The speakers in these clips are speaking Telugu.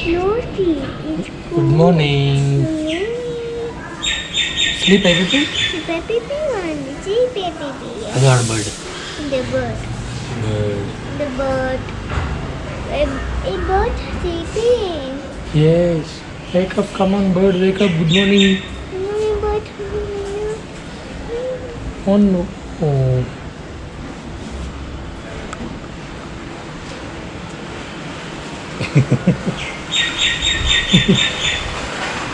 Naughty. It's Good morning. Sleep, baby. Baby one. See baby. Another bird. The bird. Bird. The bird. A bird sleeping. Yes. Wake up, come on, bird. Wake up. Good morning. No bird. Oh no. Oh.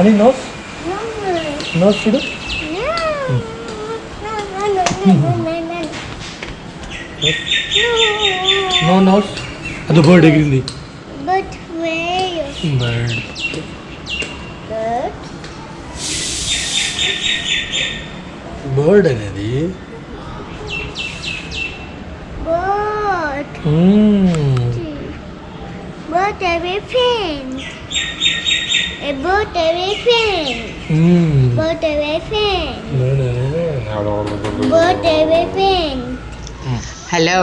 Any nose? No. Nose చూడు. No nose. అది bird ఎగిరింది. But where? Bird. Bird. Bird అనేది. Bird. Bird elephant. A bird elephant. Bird elephant. Bird elephant. Hello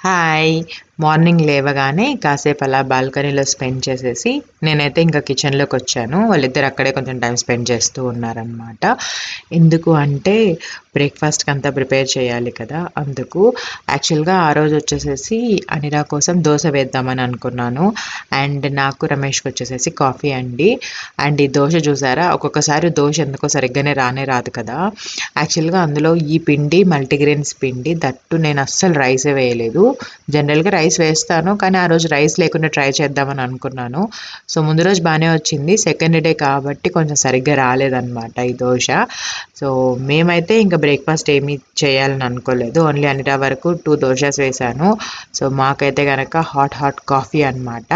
hi morning లేవగానే కాసేపు అలా బాల్కనీలో స్పెండ్ చేసేసి నేనైతే ఇంకా కిచెన్లోకి వచ్చాను. వాళ్ళిద్దరు అక్కడే కొంచెం టైం స్పెండ్ చేస్తూ ఉన్నారనమాట. ఎందుకు అంటే బ్రేక్ఫాస్ట్కి అంతా ప్రిపేర్ చేయాలి కదా, అందుకు. యాక్చువల్గా ఆ రోజు వచ్చేసేసి అనిరా కోసం దోశ వేద్దామని అనుకున్నాను. అండ్ నాకు రమేష్కి వచ్చేసేసి కాఫీ అండి. అండ్ ఈ దోశ చూసారా, ఒక్కొక్కసారి దోశ ఎందుకో సరిగ్గానే రాదు కదా. యాక్చువల్గా అందులో ఈ పిండి మల్టీగ్రెయిన్స్ పిండి, దట్టు నేను అస్సలు రైసే వేయలేదు. జనరల్గా రైస్ వేస్తాను, కానీ ఆ రోజు రైస్ లేకుండా ట్రై చేద్దామని అనుకున్నాను. సో ముందు రోజు బాగానే వచ్చింది, సెకండ్ డే కాబట్టి కొంచెం సరిగ్గా రాలేదన్నమాట ఈ దోశ. సో మేమైతే ఇంకా బ్రేక్ఫాస్ట్ ఏమీ చేయాలని అనుకోలేదు, ఓన్లీ అన్నిటి వరకు 2 దోశస్ వేశాను. సో మాకైతే కనుక హాట్ కాఫీ అన్నమాట.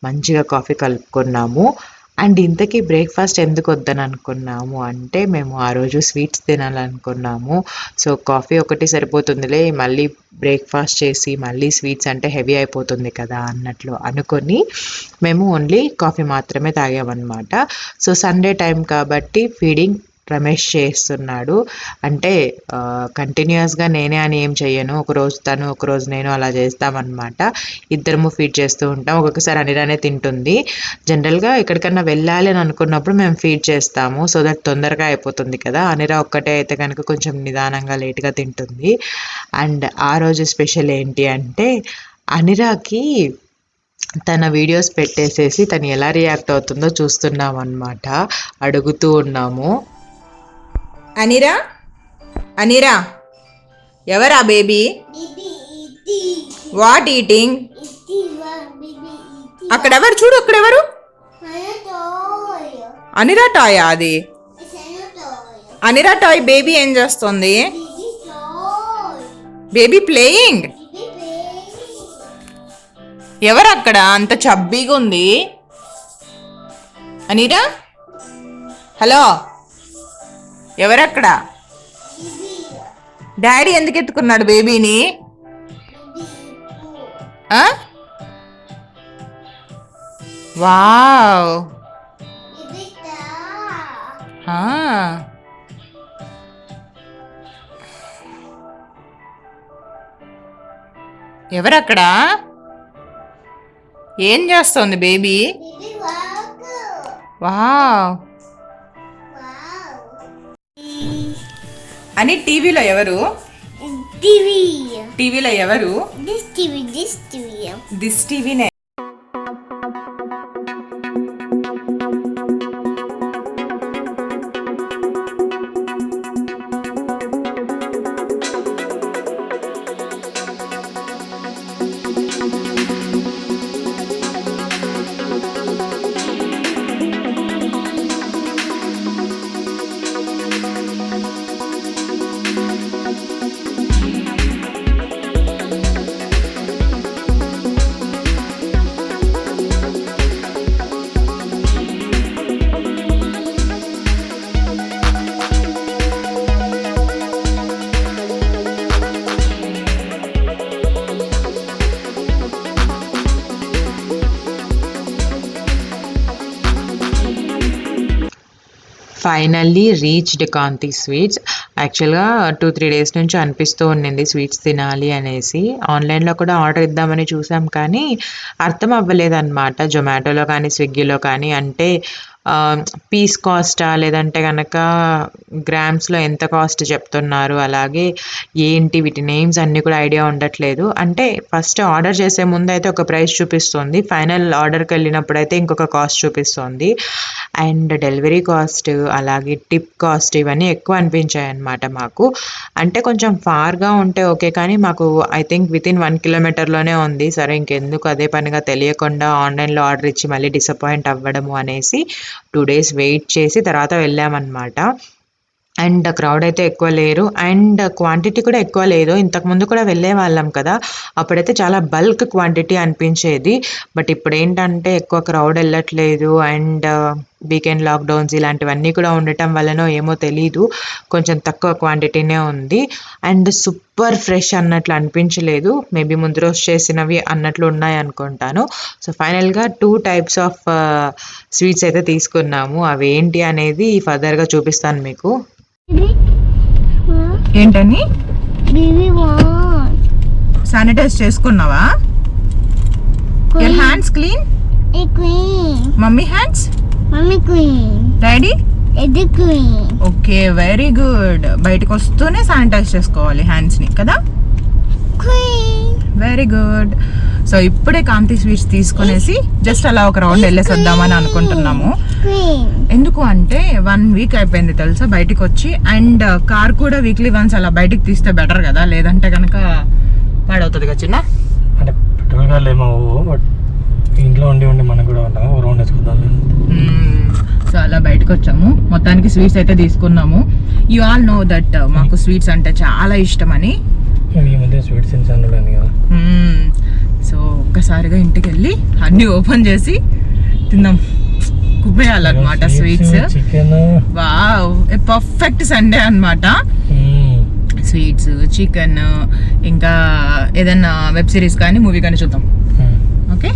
మంచిగా కాఫీ కలుపుకున్నాము. అండ్ ఇంతకీ బ్రేక్ఫాస్ట్ ఎందుకు వద్దని అనుకున్నాము అంటే, మేము ఆ రోజు స్వీట్స్ తినాలనుకున్నాము. సో కాఫీ ఒకటి సరిపోతుందిలే, మళ్ళీ బ్రేక్ఫాస్ట్ చేసి మళ్ళీ స్వీట్స్ అంటే హెవీ అయిపోతుంది కదా అన్నట్లు అనుకొని మేము ఓన్లీ కాఫీ మాత్రమే తాగామన్నమాట. సో సండే టైం కాబట్టి ఫీడింగ్ రమేష్ చేస్తున్నాడు. అంటే కంటిన్యూస్గా నేనే అని ఏం చెయ్యను, ఒకరోజు తను ఒకరోజు నేను అలా చేస్తామన్నమాట. ఇద్దరము ఫీడ్ చేస్తూ ఉంటాం. ఒక్కొక్కసారి అనిరానే తింటుంది. జనరల్గా ఎక్కడికన్నా వెళ్ళాలి అని అనుకున్నప్పుడు మేము ఫీడ్ చేస్తాము, సో దట్ తొందరగా అయిపోతుంది కదా. అనిరా ఒక్కటే అయితే కనుక కొంచెం నిదానంగా లేట్గా తింటుంది. అండ్ ఆ రోజు స్పెషల్ ఏంటి అంటే, అనిరాకి తన వీడియోస్ పెట్టేసేసి తను ఎలా రియాక్ట్ అవుతుందో చూస్తున్నాం అన్నమాట. అడుగుతూ ఉన్నాము, అనిరా ఎవరా బేబీ, వాట్ ఈటింగ్, అక్కడెవరు చూడు, అక్కడెవరు, అనిరా టాయా అది, అనిరా టాయ్ బేబీ ఏం చేస్తుంది, బేబీ ప్లేయింగ్. ఎవరు అక్కడ అంత చబ్బీగా ఉంది, అనిరా హలో ఎవరక్కడ, డాడీ ఎందుకు ఎత్తుకున్నాడు బేబీని, వావ్ ఎవరక్కడ, ఏం చేస్తోంది బేబీ, వావ్. అని టీవీలో ఎవరు, టీవీలో ఎవరు, దిస్ టీవీనే. Finally reached Kanti sweets. యాక్చువల్గా 2-3 డేస్ నుంచి అనిపిస్తూ ఉండింది స్వీట్స్ తినాలి అనేసి. ఆన్లైన్లో కూడా ఆర్డర్ ఇద్దామని చూసాం కానీ అర్థం అవ్వలేదన్నమాట. జొమాటోలో కానీ స్విగ్గీలో కానీ అంటే పీస్ కాస్టా లేదంటే కనుక గ్రామ్స్లో ఎంత కాస్ట్ చెప్తున్నారు, అలాగే ఏంటి వీటి నేమ్స్ అన్నీ కూడా ఐడియా ఉండట్లేదు. అంటే ఫస్ట్ ఆర్డర్ చేసే ముందు అయితే ఒక ప్రైస్ చూపిస్తుంది, ఫైనల్ ఆర్డర్కి వెళ్ళినప్పుడు అయితే ఇంకొక కాస్ట్ చూపిస్తుంది. అండ్ డెలివరీ కాస్ట్ అలాగే టిప్ కాస్ట్ ఇవన్నీ ఎక్కువ అనిపించాయి అన్నమాట మాకు. అంటే కొంచెం ఫార్గా ఉంటే ఓకే, కానీ మాకు ఐ థింక్ వితిన్ 1 కిలోమీటర్లోనే ఉంది. సరే ఇంకెందుకు అదే పనిగా తెలియకుండా ఆన్లైన్లో ఆర్డర్ ఇచ్చి మళ్ళీ డిసప్పాయింట్ అవ్వడము అనేసి 2 డేస్ వెయిట్ చేసి తర్వాత వెళ్ళామన్నమాట. అండ్ క్రౌడ్ అయితే ఎక్కువ లేరు అండ్ క్వాంటిటీ కూడా ఎక్కువ లేదు. ఇంతకుముందు కూడా వెళ్ళే వాళ్ళం కదా, అప్పుడైతే చాలా బల్క్ క్వాంటిటీ అనిపించేది. బట్ ఇప్పుడు ఏంటంటే ఎక్కువ క్రౌడ్ వెళ్ళట్లేదు అండ్ వీకెండ్ లాక్డౌన్స్ ఇలాంటివన్నీ కూడా ఉండటం వల్లనో ఏమో తెలీదు, కొంచెం తక్కువ క్వాంటిటీనే ఉంది. అండ్ సూపర్ ఫ్రెష్ అన్నట్లు అనిపించలేదు, మేబీ ముందు రోజు చేసినవి అన్నట్లు ఉన్నాయి అనుకుంటాను. సో ఫైనల్గా 2 టైప్స్ ఆఫ్ స్వీట్స్ అయితే తీసుకున్నాము. అవి ఏంటి అనేది ఫర్దర్గా చూపిస్తాను మీకు. ఏంటని శానిటైజ్ చేసుకున్నావా? Hands clean, mummy hands, mummy queen, daddy ఎది క్వీన్. Okay very good. బయటకు వస్తూనే శానిటైజ్ చేసుకోవాలి హ్యాండ్స్ని కదా. Queen, very good. సో ఇప్పుడే కాంతి స్వీట్స్ తీసుకునేసి జస్ట్ అలా ఒక రౌండ్ వెళ్ళేసి వద్దామని అనుకుంటున్నాము. క్వీన్. ఎందుకు అంటే 1 వీక్ అయిపోయింది తెలుసా బయటికి వచ్చి. అండ్ కార్ కూడా వీక్లీ వన్స్ అలా బయటికి తీస్తే బెటర్ కదా, లేదంటే కనుక పాడవుతుంది కదా చిన్న. అంటే పెట్రోల్ కార్లు ఏమో బట్ ఇంట్లో ఉండి ఉండి మనకు కూడా ఉంటాము, ఓ రౌండ్ వేసుకుందాం. సో అలా బయటకు వచ్చాము, మొత్తానికి స్వీట్స్ అయితే తీసుకున్నాము. యు ఆల్ నో దట్ మాకు స్వీట్స్ అంటే చాలా ఇష్టం అని. ఈ మధ్య స్వీట్స్ ఛానల్ ఉంది కదా. సో ఒక్కసారిగా ఇంటికి వెళ్ళి అన్నీ ఓపెన్ చేసి తిందాం, కుమ్మేయాలన్నమాట sweets. Chicken, wow a perfect Sunday అన్నమాట. స్వీట్స్, చికెన్, ఇంకా ఏదైనా వెబ్ సిరీస్ కానీ మూవీ కానీ చూద్దాం. ఓకే,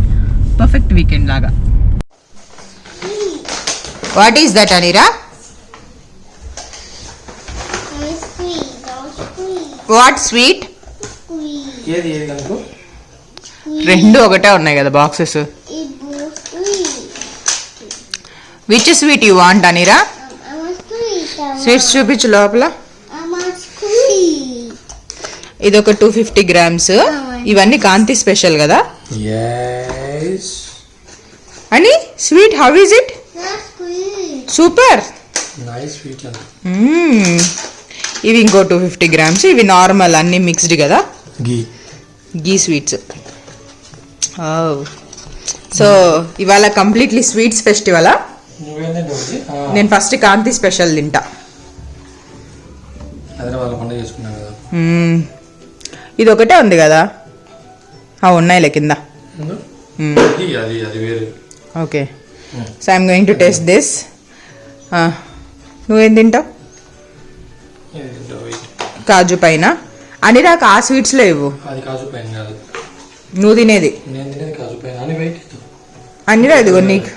పర్ఫెక్ట్ వీకెండ్ లాగా. What is that Anira? What sweet? ఏది ఏది కనుక రెండు ఒకటే ఉన్నాయి కదా boxes. Which sweet you want Anira? Sweets చూపించు లోపల. ఇది ఒక 250 grams. ఇవన్నీ కాంతి స్పెషల్ కదా. అని sweet how is it? Super nice sweet. ఇవి ఇంకో 250 grams. ఇవి నార్మల్ అన్ని మిక్స్డ్ కదా, గీ స్వీట్స్. సో ఇవాళ కంప్లీట్లీ స్వీట్స్ ఫెస్టివలా? నేను ఫస్ట్ కాంతి స్పెషల్ తింటా. ఇది ఒకటే ఉంది కదా, ఉన్నాయిలే కింద. Okay, so I'm going to taste this. నువ్వేం తింటావు? కాజు పైన. అని నాకు ఆ స్వీట్స్లో ఇవ్వు. నువ్వు తినేది అన్నిరా. ఇదిగో నీకు.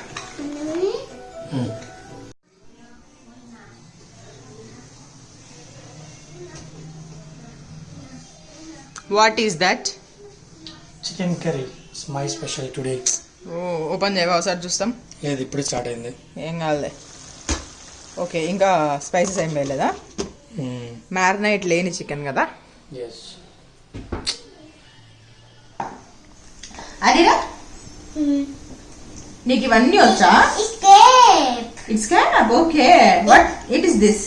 What is that? Chicken curry, my special today. Open చేయవా ఒకసారి చూస్తాం? లేదు, ఇప్పుడు స్టార్ట్ అయింది. ఏం కాదులే. ఓకే, ఇంకా స్పైసెస్ ఏం వేయలేదా? మ్యారినేట్ లేని చికెన్ కదా. అదిరా నీకు ఇవన్నీ వచ్చా? It's cap. Okay, what it is this?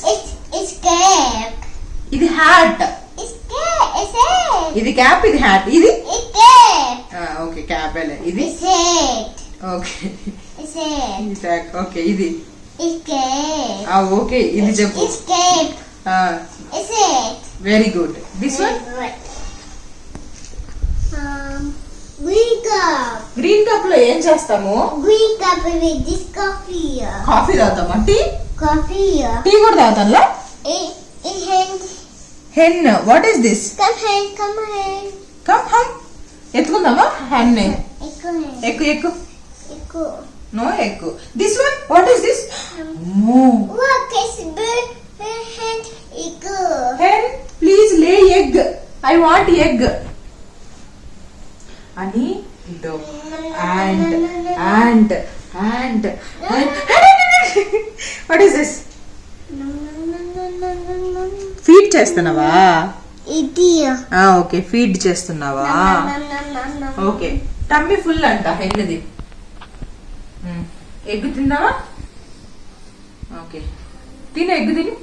ఇది హ్యాట్. ఇది క్యాప్, ఇది హ్యాట్. ఇది ఓకే క్యాప్. ఇది ఓకే. ఓకే, ఇది ఓకే. ఇది చెప్పు. Very good. This one? Green cup లో ఏం చేస్తాము? కాఫీ తాగుతామా? టీ కూడా తాగుతాంలా. హెన్. What is this? Come hmm. ఎత్తుకుందామా హ్యాన్? ఎక్కు ఎక్కు. నో ఎక్కు. This one what is this? Iku. Hen, please lay egg. I want egg. Ani, ido. And. What is this? Feed చేస్తున్నావా? Idiya. ఓకే, ఫీడ్ చేస్తున్నావా? ఓకే, టమ్మీ ఫుల్ అంట హెన్నది. ఎగ్ తిందావా? ఓకే, తిను, ఎగ్ తిని.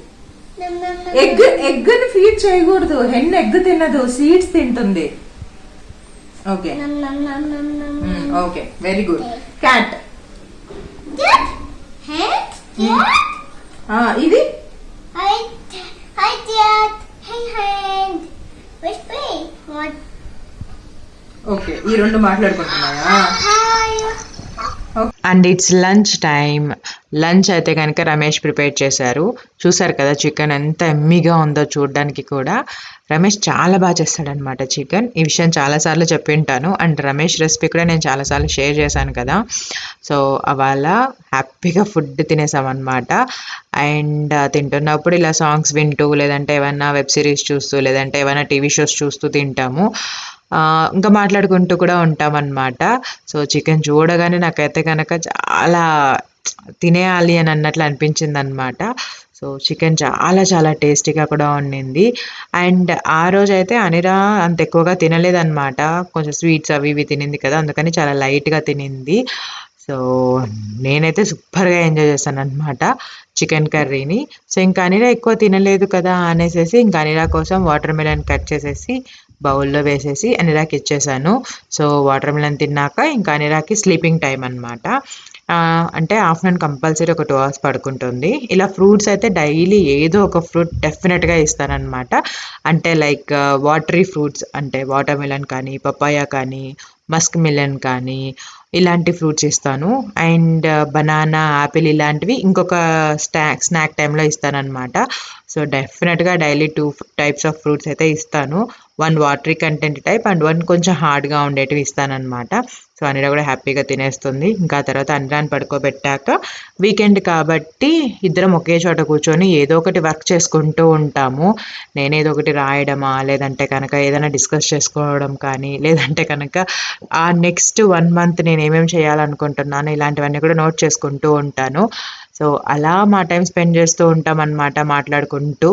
ఎగ్ని ఫీడ్ చేయకూడదు, హెన్ ఎగ్ తినదు, సీడ్స్ తింటుంది. Okay okay, very good. Cat. ఇది Hi, Dad. Hey, hand. Which way? What? Okay, ఈ రెండు మాట్లాడుకుంటున్నాయా? Hi. And it's lunch time. Lunch అయితే కనుక రమేష్ ప్రిపేర్ చేశారు. చూసారు కదా చికెన్ ఎంత ఎమ్మీగా ఉందో చూడడానికి కూడా. రమేష్ చాలా బాగా చేస్తాడనమాట చికెన్. ఈ విషయం చాలాసార్లు చెప్పి ఉంటాను. అండ్ రమేష్ రెసిపీ కూడా నేను చాలాసార్లు షేర్ చేశాను కదా. సో అవాళ హ్యాపీగా ఫుడ్ తినేసామన్నమాట. అండ్ తింటున్నప్పుడు ఇలా సాంగ్స్ వింటూ, లేదంటే ఏమైనా వెబ్ సిరీస్ చూస్తూ, లేదంటే ఏమైనా టీవీ షోస్ చూస్తూ తింటాము. ఇంకా మాట్లాడుకుంటూ కూడా ఉంటామన్నమాట. సో చికెన్ చూడగానే నాకైతే కనుక చాలా తినేయాలి అని అన్నట్లు అనిపించింది అనమాట. సో చికెన్ చాలా చాలా టేస్టీగా కూడా ఉండింది. అండ్ ఆ రోజైతే అనిరా అంత ఎక్కువగా తినలేదన్నమాట. కొంచెం స్వీట్స్ అవి ఇవి తినింది కదా, అందుకని చాలా లైట్గా తినింది. సో నేనైతే సూపర్గా ఎంజాయ్ చేశాను అనమాట చికెన్ కర్రీని. సో ఇంకా అనిరా ఎక్కువ తినలేదు కదా అనేసి ఇంకా అనిరా కోసం వాటర్ మిలన్ కట్ చేసేసి బౌల్లో వేసేసి అనిరాకి ఇచ్చేసాను. సో వాటర్ మిలన్ తిన్నాక ఇంకా అనిరాకి స్లీపింగ్ టైం అనమాట. అంటే ఆఫ్టర్నూన్ కంపల్సరీ ఒక 2 hours పడుకుంటుంది. ఇలా ఫ్రూట్స్ అయితే డైలీ ఏదో ఒక ఫ్రూట్ డెఫినెట్గా ఇస్తానన్నమాట. అంటే లైక్ వాటరీ ఫ్రూట్స్, అంటే వాటర్ మిలన్ కానీ, పపాయ కానీ, మస్క్ మిలన్ కానీ, ఇలాంటి ఫ్రూట్స్ ఇస్తాను. అండ్ బనానా, యాపిల్ ఇలాంటివి ఇంకొక స్నాక్ టైంలో ఇస్తానన్నమాట. సో డెఫినెట్గా డైలీ 2 types ఆఫ్ ఫ్రూట్స్ అయితే ఇస్తాను. 1 వాటరీ కంటెంట్ టైప్ అండ్ 1 కొంచెం హార్డ్గా ఉండేటివి ఇస్తానన్నమాట. సో అనిరా కూడా హ్యాపీగా తినేస్తుంది. ఇంకా తర్వాత అనిరాని పడుకోబెట్టాక వీకెండ్ కాబట్టి ఇద్దరం ఒకే చోట కూర్చొని ఏదో ఒకటి వర్క్ చేసుకుంటూ ఉంటాము. నేనేదో ఒకటి రాయడమా, లేదంటే కనుక ఏదైనా డిస్కస్ చేసుకోవడం కానీ, లేదంటే కనుక ఆ నెక్స్ట్ 1 month నేను ఏమేమి చేయాలనుకుంటున్నాను ఇలాంటివన్నీ కూడా నోట్ చేసుకుంటూ ఉంటాను. సో అలా మా టైం స్పెండ్ చేస్తూ ఉంటాం అన్నమాట మాట్లాడుకుంటూ.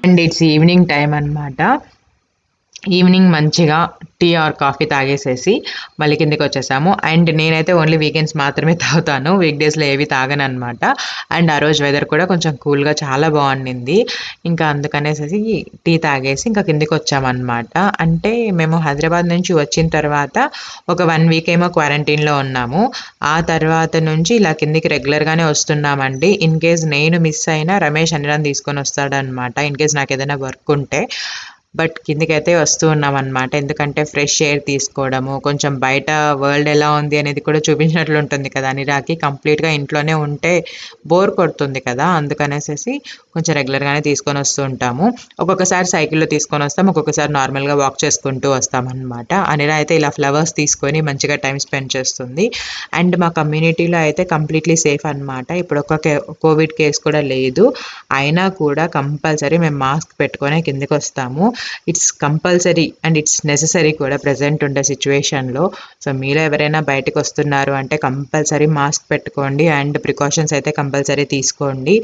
అండ్ ఇట్స్ ఈవినింగ్ టైం అనమాట. ఈవినింగ్ మంచిగా టీ ఆర్ కాఫీ తాగేసేసి మళ్ళీ కిందకి వచ్చేసాము. అండ్ నేనైతే ఓన్లీ వీకెండ్స్ మాత్రమే తాగుతాను, వీక్ డేస్లో ఏవి తాగను అనమాట. అండ్ ఆ రోజు వెదర్ కూడా కొంచెం కూల్గా చాలా బాగుండింది. ఇంకా అందుకనేసి టీ తాగేసి ఇంకా కిందకి వచ్చామన్నమాట. అంటే మేము హైదరాబాద్ నుంచి వచ్చిన తర్వాత ఒక 1 వీక్ ఏమో క్వారంటైన్లో ఉన్నాము. ఆ తర్వాత నుంచి ఇలా కిందికి రెగ్యులర్గానే వస్తున్నామండి. ఇన్ కేస్ నేను మిస్ అయినా రమేష్ అన్నిరాన్ని తీసుకొని వస్తాడనమాట, ఇన్ కేస్ నాకు ఏదైనా వర్క్ ఉంటే. బట్ కిందికైతే వస్తూ ఉన్నాం అనమాట, ఎందుకంటే ఫ్రెష్ ఎయిర్ తీసుకోవడము, కొంచెం బయట వరల్డ్ ఎలా ఉంది అనేది కూడా చూపించినట్లు ఉంటుంది కదా. నిరాకి కంప్లీట్గా ఇంట్లోనే ఉంటే బోర్ కొడుతుంది కదా, అందుకనేసి కొంచెం రెగ్యులర్గానే తీసుకొని వస్తూ ఉంటాము. ఒక్కొక్కసారి సైకిల్లో తీసుకొని వస్తాం, ఒక్కొక్కసారి నార్మల్గా వాక్ చేసుకుంటూ వస్తామన్నమాట. అనిరా అయితే ఇలా ఫ్లవర్స్ తీసుకొని మంచిగా టైం స్పెండ్ చేస్తుంది. అండ్ మా కమ్యూనిటీలో అయితే కంప్లీట్లీ సేఫ్ అనమాట. ఇప్పుడు ఒక కోవిడ్ కేసు కూడా లేదు, అయినా కూడా కంపల్సరీ మేము మాస్క్ పెట్టుకొని కిందకి వస్తాము. It's compulsory and it's necessary కూడా ప్రజెంట్ ఉండే సిచ్యువేషన్లో. సో మీరు ఎవరైనా బయటకు వస్తున్నారు అంటే కంపల్సరీ మాస్క్ పెట్టుకోండి అండ్ ప్రికాషన్స్ అయితే కంపల్సరీ తీసుకోండి.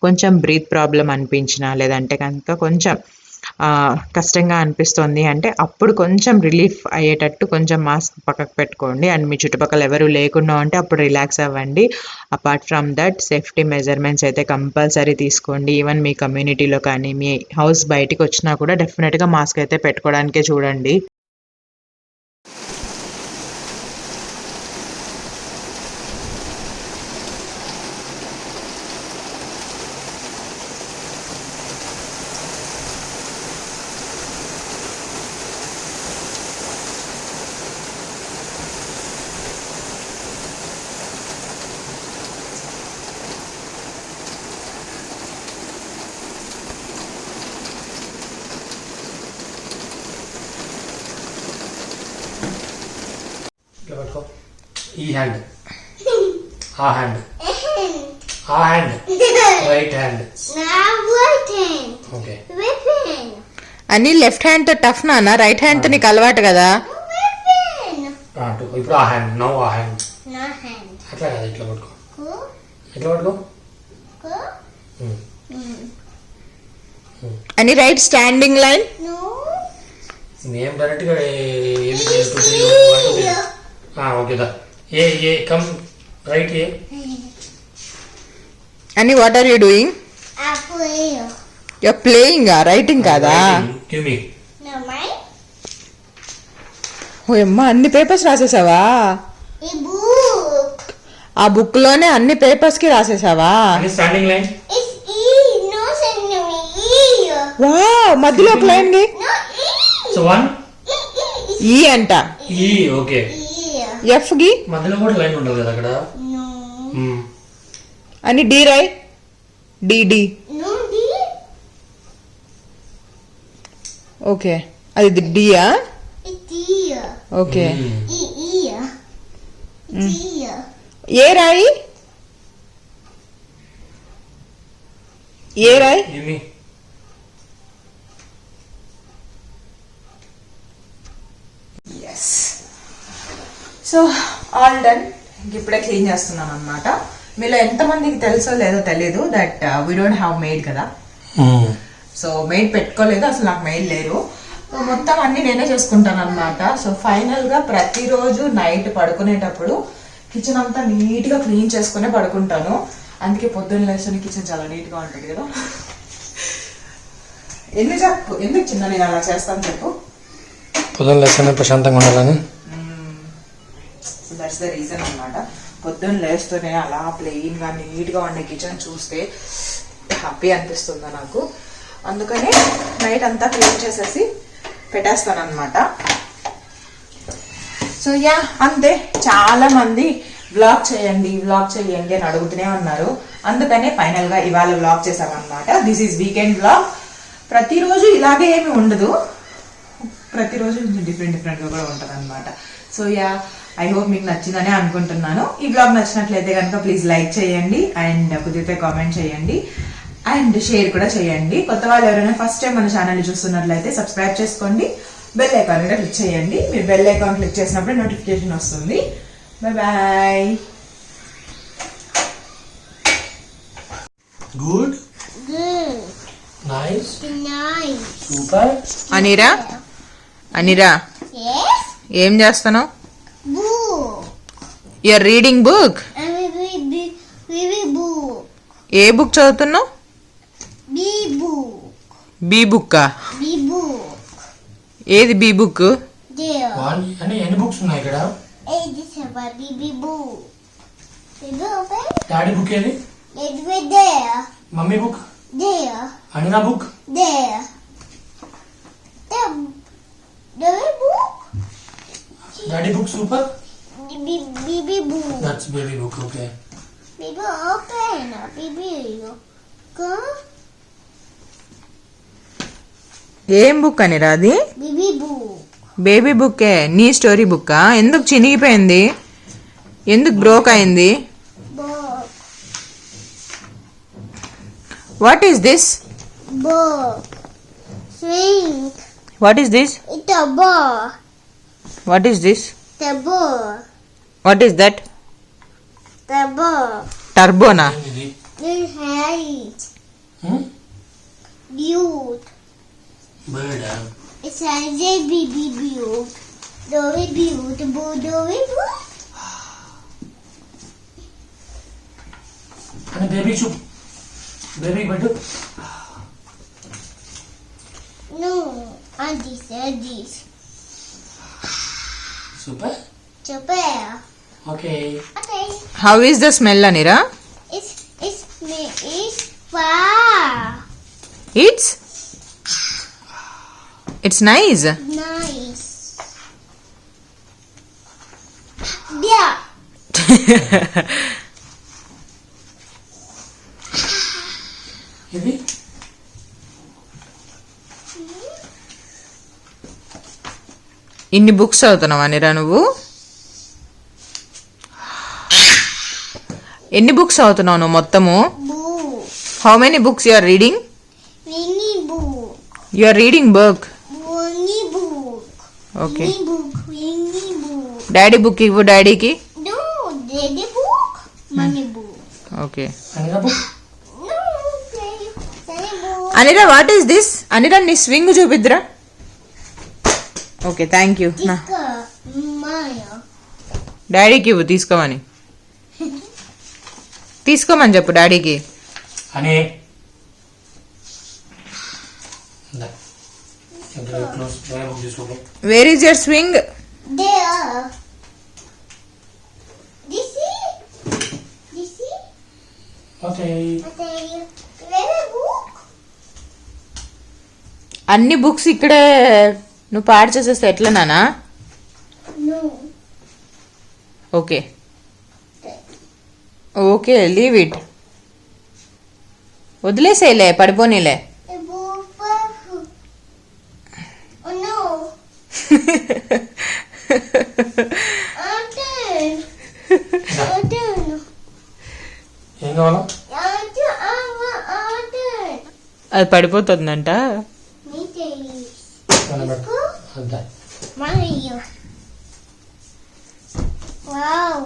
కొంచెం బ్రీత్ ప్రాబ్లం అనిపించినా లేదంటే కనుక కొంచెం కష్టంగా అనిపిస్తుంది అంటే అప్పుడు కొంచెం రిలీఫ్ అయ్యేటట్టు కొంచెం మాస్క్ పక్కకు పెట్టుకోండి. అండ్ మీ చుట్టుపక్కల ఎవరు లేకుండా ఉంటే అప్పుడు రిలాక్స్ అవ్వండి. Apart from that safety measurements అయితే కంపల్సరీ తీసుకోండి. ఈవెన్ మీ కమ్యూనిటీలో కానీ మీ హౌస్ బయటికి వచ్చినా కూడా డెఫినెట్గా మాస్క్ అయితే పెట్టుకోవడానికే చూడండి. ఈ హ్యాండ్, ఆ హ్యాండ్, ఆ హ్యాండ్, రైట్ హ్యాండ్, ఓకే. అని లెఫ్ట్ హ్యాండ్ తో టఫ్ నాన్న, రైట్ హ్యాండ్ తో నీకు అలవాటు కదా. ఇప్పుడు ఆ హ్యాండ్, నో ఆ హ్యాండ్, అట్లా కదా, ఇట్లా పట్టుకో, ఇట్లా పట్టుకో. అని రైట్ స్టాండింగ్ లైన్. మేము డైరెక్ట్ గా ఓకే దా. ఏ కమ్ రైట్ ఏ. అని what are you doing? You're playing, writing కాదా? ఓ అమ్మా, అన్ని పేపర్స్ రాసేసావా? ఆ బుక్ లోనే అన్ని పేపర్స్ కి రాసేసావా? Standing line. వావ్, మధ్యలో ఒక లైన్ కి సో వన్ ఈ అంట. ఈ ఓకే. ఎఫ్ కి మధ్యలో కూడా లైన్ ఉండదు కదా అక్కడ. అని డి రై, డి. ఓకే, అది డియా? ఓకే. ఏ రాయి, ఏ రాయి. So all done. ఇప్పుడే క్లీన్ చేస్తున్నాను అనమాట. మీలో ఎంతమందికి తెలుసో లేదో తెలీదు that we don't have maid కదా. సో మెయిడ్ పెట్టుకోలేదు, అసలు నాకు మెయిడ్ లేరు. సో మొత్తం అన్ని నేనే చేసుకుంటాను అనమాట. సో ఫైనల్ గా ప్రతిరోజు నైట్ పడుకునేటప్పుడు కిచెన్ అంతా నీట్ గా క్లీన్ చేసుకునే పడుకుంటాను. అందుకే పొద్దున్న లేచిన కిచెన్ చాలా నీట్ గా ఉంటుంది కదా. ఎందుకు చిన్న నేను అలా చేస్తాను చెప్పు? పొద్దున్న లేచిన ప్రశాంతంగా ఉండాలని. సో దట్స్ ద రీజన్ అనమాట. పొద్దున్న లేస్తూనే అలా ప్లెయిన్గా నీట్గా ఉండే కిచెన్ చూస్తే హ్యాపీ అనిపిస్తుంది నాకు. అందుకని నైట్ అంతా క్లీన్ చేసేసి పెట్టేస్తాను అనమాట. సో యా అంతే. చాలా మంది వ్లాగ్ చేయండి అని అడుగుతూనే ఉన్నారు. అందుకనే ఫైనల్గా ఇవాళ వ్లాగ్ చేసామన్నమాట. This is weekend vlog. ప్రతిరోజు ఇలాగే ఏమి ఉండదు, ప్రతిరోజు కొంచెం డిఫరెంట్గా కూడా ఉంటుంది అనమాట. సో యా, ఐ హోప్ మీకు నచ్చిందని అనుకుంటున్నాను. ఈ బ్లాగ్ నచ్చినట్లయితే కనుక ప్లీజ్ లైక్ చేయండి అండ్ కుదిరితే కామెంట్ చేయండి అండ్ షేర్ కూడా చేయండి. కొత్త వాళ్ళు ఎవరైనా ఫస్ట్ టైం మన ఛానల్ని చూస్తున్నట్లయితే సబ్స్క్రైబ్ చేసుకోండి, బెల్ ఐకాన్ కూడా క్లిక్ చేయండి. మీరు బెల్ ఐకాన్ క్లిక్ చేసినప్పుడు నోటిఫికేషన్ వస్తుంది. Bye bye. Good, nice, super. Anira Anira Yes. ఏం చేస్తున్నావు? Book. You are reading book. Baby book. ఏ బుక్ చదువుతున్నావు? B book. బి బుక్కా? B book. ఏది బి బుక్? There. అంటే ఎన్ని బుక్స్ ఉన్నాయి ఇక్కడ? This is a baby book. Baby open. Daddy book ఏది? It's right there. Mummy book? There. అనిరా book? There. The book. Daddy book super. Baby book. That's baby book. Okay. Baby open. Baby. Go. ఏం బుక్ అనిరా అది? Baby book. బేబీ బుక్కే. నీ స్టోరీ బుక్కా? ఎందుకు చినిగిపోయింది? ఎందుకు బ్రోక్ అయింది? Book. What is this? Book. Swing. What is this? It's a ball. What is this? The ball. What is that? The ball. టర్బోనా? ఇది This height. Build. Bird. It's a baby build. Dory build. Dory build. అని బేబీ చూప్. బేబీ పెట్టు. No. And this. Super. Super. Okay. Okay. How is the smell అనిరా? It's far. It's nice. Nice. Yeah. ఇది ఇన్ని బుక్స్ చదువుతున్నావు అనిరా నువ్వు? ఎన్ని బుక్స్ చదువుతున్నావు నువ్వు మొత్తము? Book. How many books you are reading? Winnie book. You are reading book. Winnie book. Okay. Winnie book. Winnie book. Daddy book ఇవ్వు డాడీకి. No. Daddy book. Mommy book. Okay. Anira book. No. Daddy book. Anira what is this? Anira నీ స్వింగ్ చూపిద్దురా. Okay thank you. Tika. Maya. డాడీకి ఇవ్వు తీసుకోమని. తీసుకోమని చెప్పు డాడీకి. అని క్లోజ్ బుక్ తీసుకో. Where is your swing? There. This is. Okay. Daddy book. అన్ని బుక్స్ ఇక్కడే నువ్వు పాడు చేసేస్తే ఎట్లా నానా? No. Okay okay leave it. వదిలేసేలే పడిపోనీలే. The book. Oh no. Auntie. ఏం కావాలా? అది పడిపోతుందంట. అంతా Mario. Wow.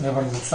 రేపటి బుక్స్